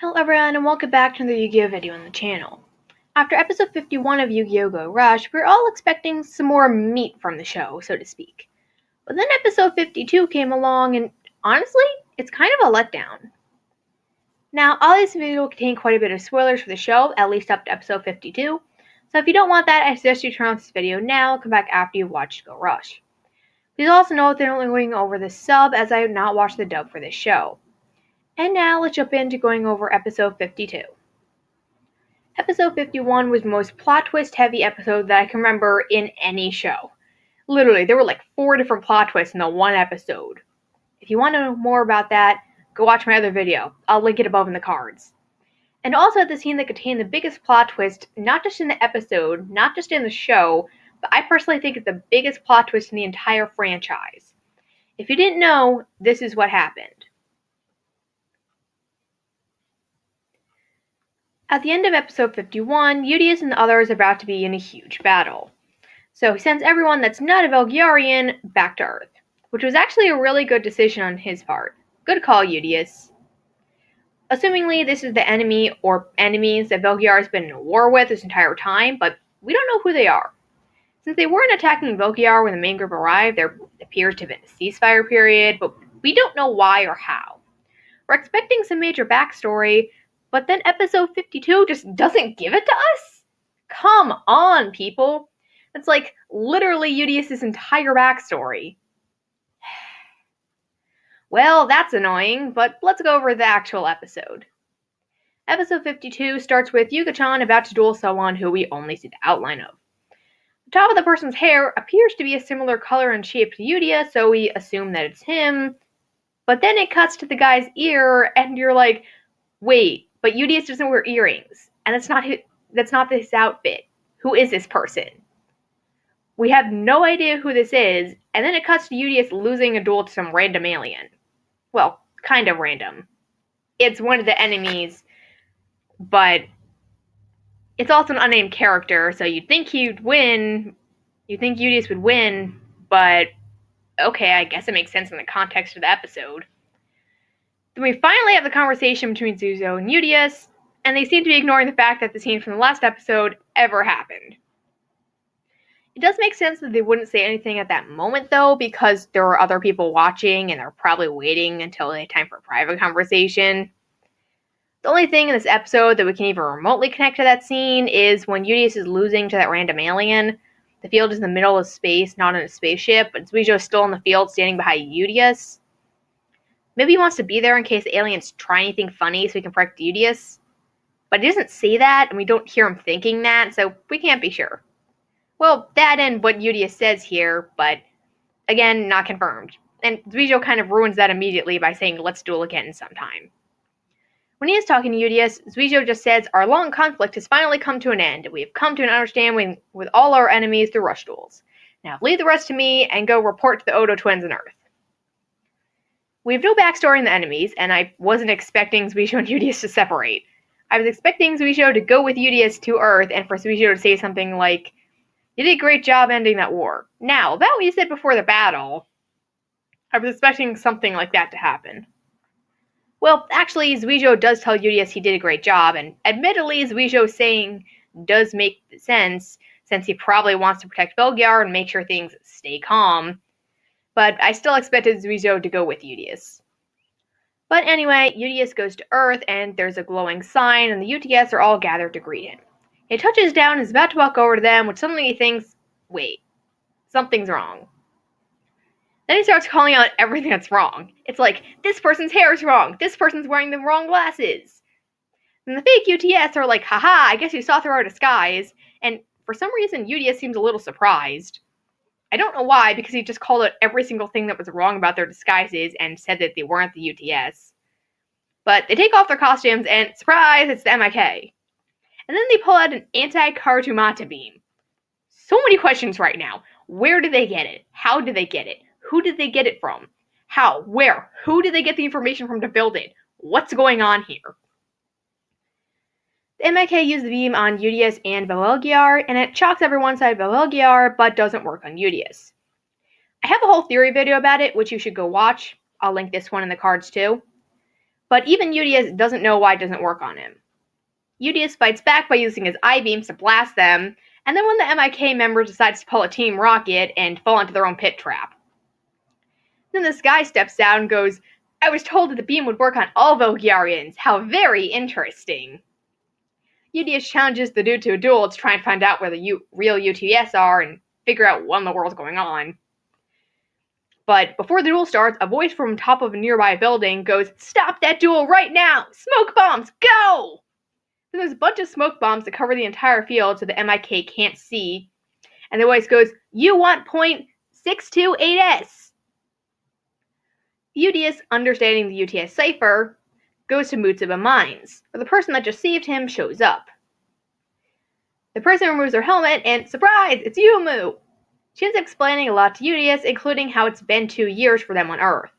Hello everyone and welcome back to another Yu-Gi-Oh video on the channel. After episode 51 of Yu-Gi-Oh! Go Rush, we were all expecting some more meat from the show, so to speak. But then episode 52 came along and honestly, it's kind of a letdown. Now, all this video will contain quite a bit of spoilers for the show, at least up to episode 52, so if you don't want that, I suggest you turn off this video now and come back after you've watched Go Rush. Please also note that I'm only going over the sub as I have not watched the dub for this show. And now let's jump into going over episode 52. Episode 51 was the most plot twist heavy episode that I can remember in any show. Literally, there were like 4 different plot twists in the one episode. If you want to know more about that, go watch my other video. I'll link it above in the cards. And also at the scene that contained the biggest plot twist, not just in the episode, not just in the show, but I personally think it's the biggest plot twist in the entire franchise. If you didn't know, this is what happened. At the end of episode 51, Udius and the others are about to be in a huge battle. So he sends everyone that's not a Velgiarian back to Earth, which was actually a really good decision on his part. Good call, Udius. Assumingly, this is the enemy or enemies that Velgiar has been in a war with this entire time, but we don't know who they are. Since they weren't attacking Velgiar when the main group arrived, there appears to have been a ceasefire period, but we don't know why or how. We're expecting some major backstory, but then episode 52 just doesn't give it to us? Come on, people. It's like literally Udius' entire backstory. Well, that's annoying, but let's go over the actual episode. Episode 52 starts with Yuka-chan about to duel someone who we only see the outline of. The top of the person's hair appears to be a similar color and shape to Udia, so we assume that it's him. But then it cuts to the guy's ear, and you're like, wait, but Udius doesn't wear earrings, and that's not his outfit. Who is this person? We have no idea who this is, and then it cuts to Udius losing a duel to some random alien. Well, kind of random. It's one of the enemies, but it's also an unnamed character, so you'd think he'd win. You'd think Udius would win, but okay, I guess it makes sense in the context of the episode. Then we finally have the conversation between Zuzo and Udius, and they seem to be ignoring the fact that the scene from the last episode ever happened. It does make sense that they wouldn't say anything at that moment, though, because there were other people watching, and they're probably waiting until they had time for a private conversation. The only thing in this episode that we can even remotely connect to that scene is when Udius is losing to that random alien. The field is in the middle of space, not in a spaceship, but Zuijo is still in the field standing behind Udius. Maybe he wants to be there in case the aliens try anything funny so he can protect Udius. But he doesn't say that, and we don't hear him thinking that, so we can't be sure. Well, that and what Udius says here, but again, not confirmed. And Zuijo kind of ruins that immediately by saying, let's duel again sometime. When he is talking to Udius, Zuijo just says, our long conflict has finally come to an end, and we have come to an understanding with all our enemies through rush duels. Now leave the rest to me and go report to the Odo twins on Earth. We have no backstory in the enemies, and I wasn't expecting Zuijo and Udius to separate. I was expecting Zuijo to go with Udius to Earth, and for Zuijo to say something like, you did a great job ending that war. Now, about what you said before the battle, I was expecting something like that to happen. Well, actually, Zuijo does tell Udius he did a great job, and admittedly, Zuijo's saying does make sense, since he probably wants to protect Velgiar and make sure things stay calm. But I still expected Zuijo to go with Udius. But anyway, Udius goes to Earth, and there's a glowing sign, and the UTS are all gathered to greet him. He touches down and is about to walk over to them, which suddenly he thinks, wait, something's wrong. Then he starts calling out everything that's wrong. It's like, this person's hair is wrong, this person's wearing the wrong glasses. And the fake UTS are like, haha, I guess you saw through our disguise, and for some reason, Udius seems a little surprised. I don't know why, because he just called out every single thing that was wrong about their disguises and said that they weren't the UTS. But they take off their costumes, and surprise, it's the MIK. And then they pull out an anti-Karutumata beam. So many questions right now. Where did they get it? How did they get it? Who did they get it from? How? Where? Who did they get the information from to build it? What's going on here? The MIK used the beam on Udius and Velgiar, and it shocks everyone inside Velgiar, but doesn't work on Udius. I have a whole theory video about it, which you should go watch. I'll link this one in the cards too. But even Udius doesn't know why it doesn't work on him. Udius fights back by using his I-beams to blast them, and then one of the MIK members decides to pull a team rocket and fall into their own pit trap. Then this guy steps down and goes, "I was told that the beam would work on all Volgarians. How very interesting." Udius challenges the dude to a duel to try and find out where the real UTS are and figure out what in the world's going on. But before the duel starts, a voice from top of a nearby building goes, "Stop that duel right now! Smoke bombs, go!" Then there's a bunch of smoke bombs that cover the entire field so the MIK can't see. And the voice goes, "You want .628S." Udius, understanding the UTS cipher, goes to Mutsuba Mines, where the person that deceived him shows up. The person removes their helmet, and surprise, it's Yumu! She ends up explaining a lot to Udius, including how it's been 2 years for them on Earth.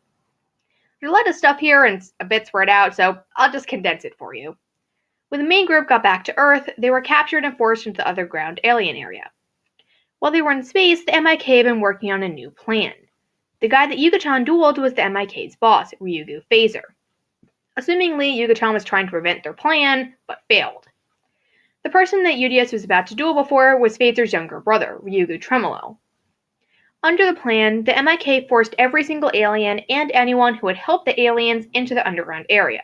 There's a lot of stuff here and a bit spread out, so I'll just condense it for you. When the main group got back to Earth, they were captured and forced into the underground alien area. While they were in space, the MIK had been working on a new plan. The guy that Yuga-chan dueled was the MIK's boss, Ryugu Phaser. Assumingly, Yuga-chan was trying to prevent their plan, but failed. The person that Udius was about to duel before was Phaser's younger brother, Ryugu Tremolo. Under the plan, the MIK forced every single alien and anyone who would help the aliens into the underground area.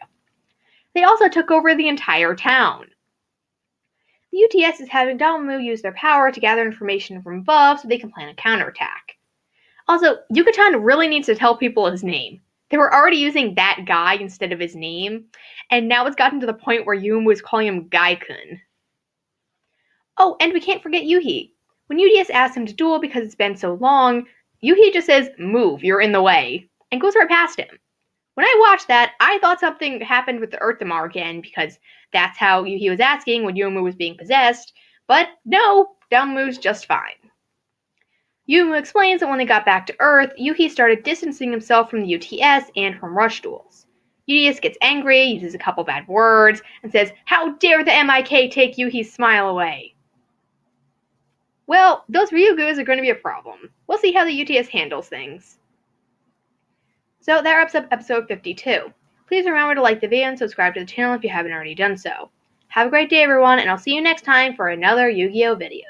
They also took over the entire town. The UTS is having Damamu use their power to gather information from above so they can plan a counterattack. Also, Yuga-chan really needs to tell people his name. They were already using that guy instead of his name, and now it's gotten to the point where Yumu is calling him Gai-kun. Oh, and we can't forget Yuhi. When Udius asks him to duel because it's been so long, Yuhi just says, "Move, you're in the way," and goes right past him. When I watched that, I thought something happened with the Earthamar again, because that's how Yuhi was asking when Yumu was being possessed, but no, Damamu's just fine. Yumu explains that when they got back to Earth, Yuhi started distancing himself from the UTS and from rush duels. Udius gets angry, uses a couple bad words, and says, "How dare the MIK take Yuhi's smile away?" Well, those Ryugus are going to be a problem. We'll see how the UTS handles things. So that wraps up episode 52. Please remember to like the video and subscribe to the channel if you haven't already done so. Have a great day everyone, and I'll see you next time for another Yu-Gi-Oh video.